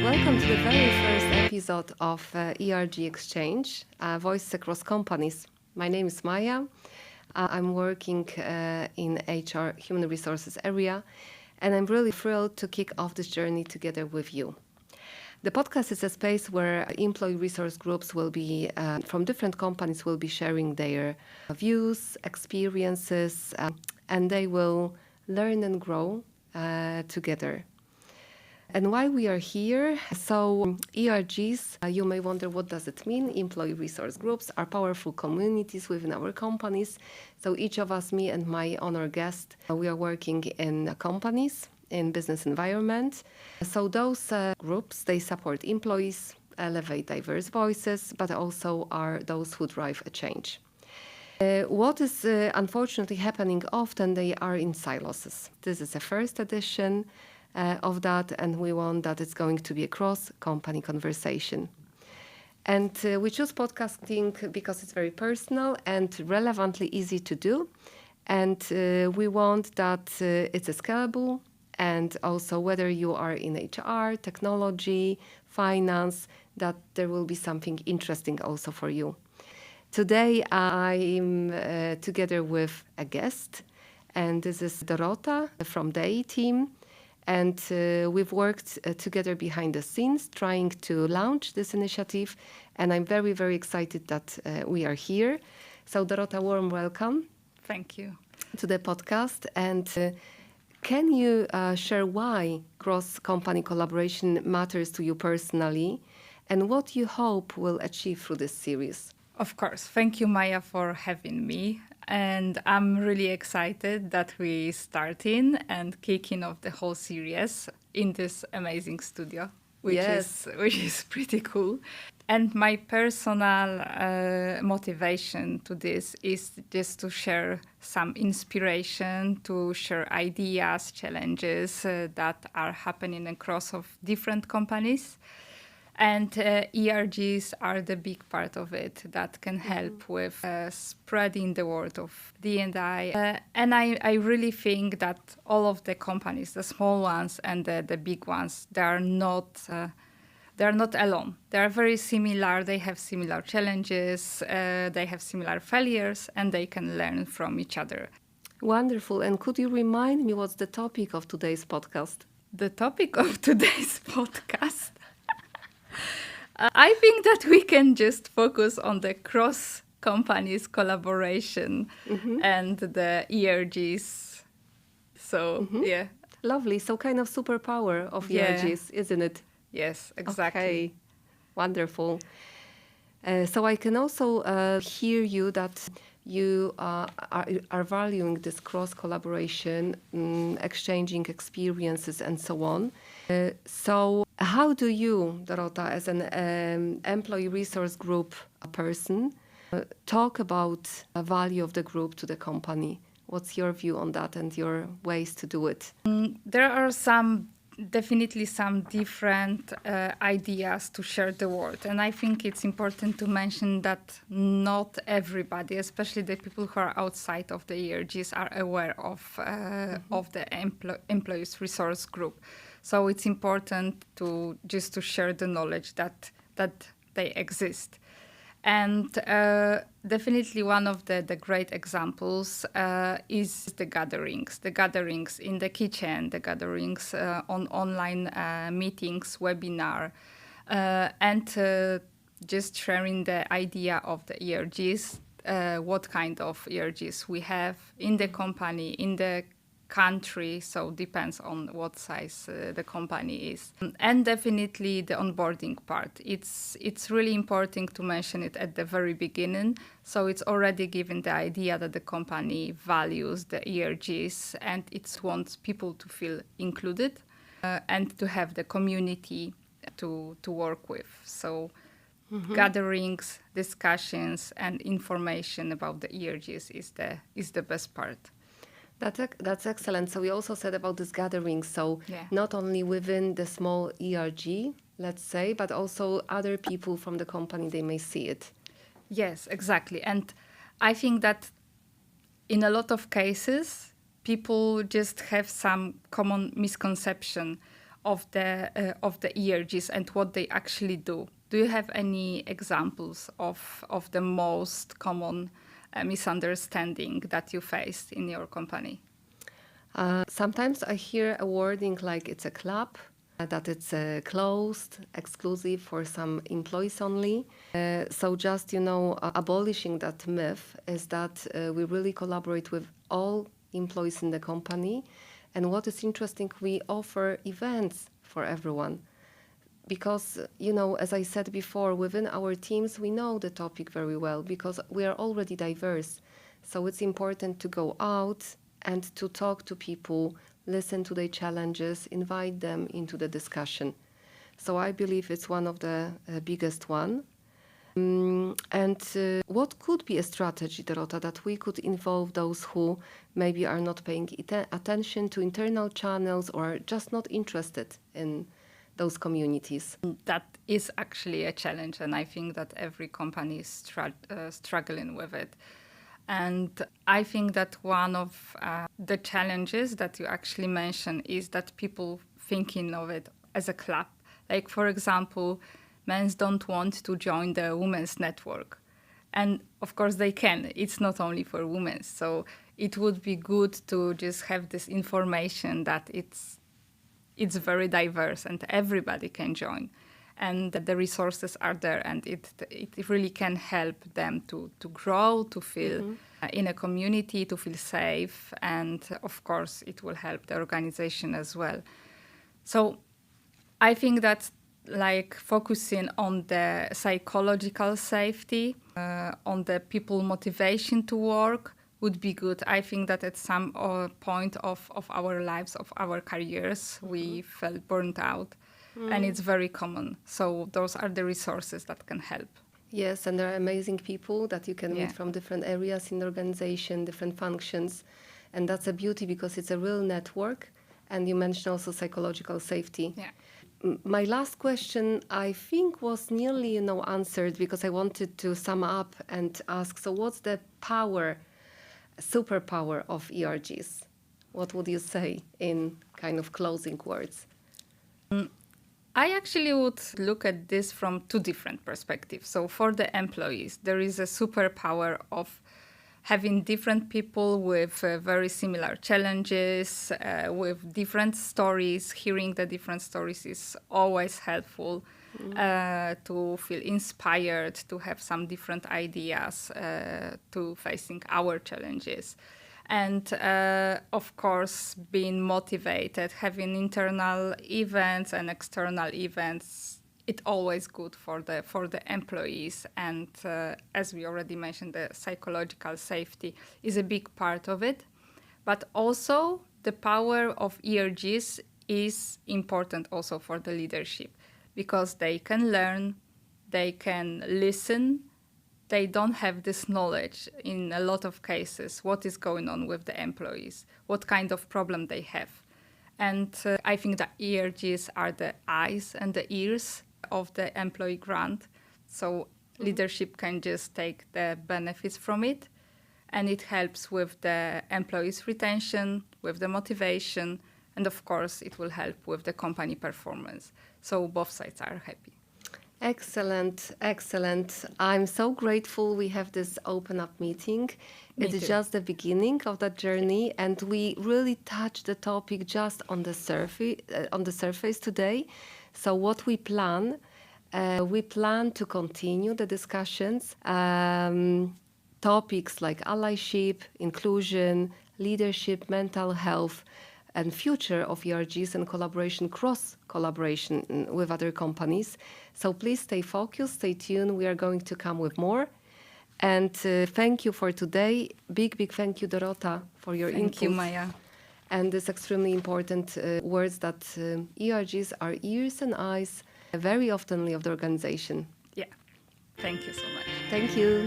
Welcome to the very first episode of ERG Exchange, Voices Across Companies. My name is Maya. I'm working in HR Human Resources area, and I'm really thrilled to kick off this journey together with you. The podcast is a space where employee resource groups will be, from different companies, will be sharing their views, experiences, and they will learn and grow together. And why we are here, so ERGs, you may wonder what does it mean? Employee resource groups are powerful communities within our companies. So each of us, me and my honor guest, we are working in companies, in business environment. So those groups, they support employees, elevate diverse voices, but also are those who drive a change. What is unfortunately happening often, they are in silos. This is a first edition of that, and we want that it's going to be a cross-company conversation. And we choose podcasting because it's very personal and relevantly easy to do. And we want that it's scalable, and also whether you are in HR, technology, finance, that there will be something interesting also for you. Today I'm together with a guest, and this is Dorota from the A team. And we've worked together behind the scenes trying to launch this initiative. And I'm very, very excited that we are here. So Dorota, warm welcome. Thank you. To the podcast. And can you share why cross-company collaboration matters to you personally and what you hope will achieve through this series? Of course. Thank you, Maya, for having me. And I'm really excited that we starting and kicking off the whole series in this amazing studio, which is pretty cool. And my personal motivation to this is just to share some inspiration, to share ideas, challenges that are happening across of different companies. And ERGs are the big part of it that can help with spreading the word of D&I. And I really think that all of the companies, the small ones and the big ones, they're not alone. They are very similar. They have similar challenges. They have similar failures, and they can learn from each other. Wonderful. And could you remind me what's the topic of today's podcast? The topic of today's podcast? I think that we can just focus on the cross-companies collaboration and the ERGs. So, yeah. Lovely. So kind of superpower of ERGs, isn't it? Yes, exactly. Okay. Wonderful. So I can also hear you that you are valuing this cross-collaboration, exchanging experiences and so on. So how do you, Dorota, as an employee resource group person, talk about the value of the group to the company? What's your view on that and your ways to do it? There are definitely some different ideas to share the word. And I think it's important to mention that not everybody, especially the people who are outside of the ERGs, are aware of the employees resource group. So it's important to share the knowledge that they exist. And definitely one of the great examples is the gatherings in the kitchen, the gatherings on online meetings, webinar, and just sharing the idea of the ERGs, what kind of ERGs we have in the company, in the country, so depends on what size the company is. And definitely the onboarding part. It's really important to mention it at the very beginning, so it's already given the idea that the company values the ERGs and it wants people to feel included and to have the community to work with. So gatherings, discussions and information about the ERGs is the best part. That's excellent. So we also said about this gathering. So not only within the small ERG, let's say, but also other people from the company, they may see it. Yes, exactly. And I think that in a lot of cases, people just have some common misconception of the ERGs and what they actually do. Do you have any examples of the most common misunderstanding that you faced in your company? Sometimes I hear a wording like it's a club, that it's closed, exclusive for some employees only. So just, abolishing that myth is that we really collaborate with all employees in the company. And what is interesting, we offer events for everyone. Because, as I said before, within our teams, we know the topic very well because we are already diverse. So it's important to go out and to talk to people, listen to their challenges, invite them into the discussion. So I believe it's one of the biggest one. What could be a strategy, Dorota, that we could involve those who maybe are not paying attention to internal channels or just not interested in those communities? That is actually a challenge, and I think that every company is struggling with it. And I think that one of the challenges that you actually mentioned is that people thinking of it as a club. Like, for example, men don't want to join the women's network. And of course they can. It's not only for women. So it would be good to just have this information that it's very diverse and everybody can join. And that the resources are there, and it really can help them to grow, to feel in a community, to feel safe. And of course, it will help the organization as well. So I think that like focusing on the psychological safety, on the people motivation to work would be good. I think that at some point of our lives, of our careers, we felt burnt out. And it's very common. So those are the resources that can help. Yes, and there are amazing people that you can meet from different areas in the organization, different functions. And that's a beauty because it's a real network. And you mentioned also psychological safety. Yeah. My last question, I think, was nearly answered because I wanted to sum up and ask, so what's the superpower of ERGs? What would you say in kind of closing words? I actually would look at this from two different perspectives. So for the employees, there is a superpower of having different people with very similar challenges, with different stories. Hearing the different stories is always helpful to feel inspired, to have some different ideas to facing our challenges. And of course, being motivated, having internal events and external events, it's always good for the employees. And as we already mentioned, the psychological safety is a big part of it. But also, the power of ERGs is important also for the leadership because they can learn, they can listen. They don't have this knowledge in a lot of cases, what is going on with the employees, what kind of problem they have. And I think that ERGs are the eyes and the ears of the employee grant. So leadership can just take the benefits from it. And it helps with the employees' retention, with the motivation, and of course, it will help with the company performance. So both sides are happy. Excellent, excellent. I'm so grateful we have this open up meeting. It's just the beginning of that journey, and we really touched the topic just on the surface today. So what we plan to continue the discussions, topics like allyship, inclusion, leadership, mental health, and future of ERGs and cross-collaboration with other companies. So please stay focused, stay tuned. We are going to come with more. And thank you for today. Big thank you, Dorota, for your input. Thank you, Maya. And this extremely important words that ERGs are ears and eyes very oftenly of the organization. Yeah. Thank you so much. Thank you.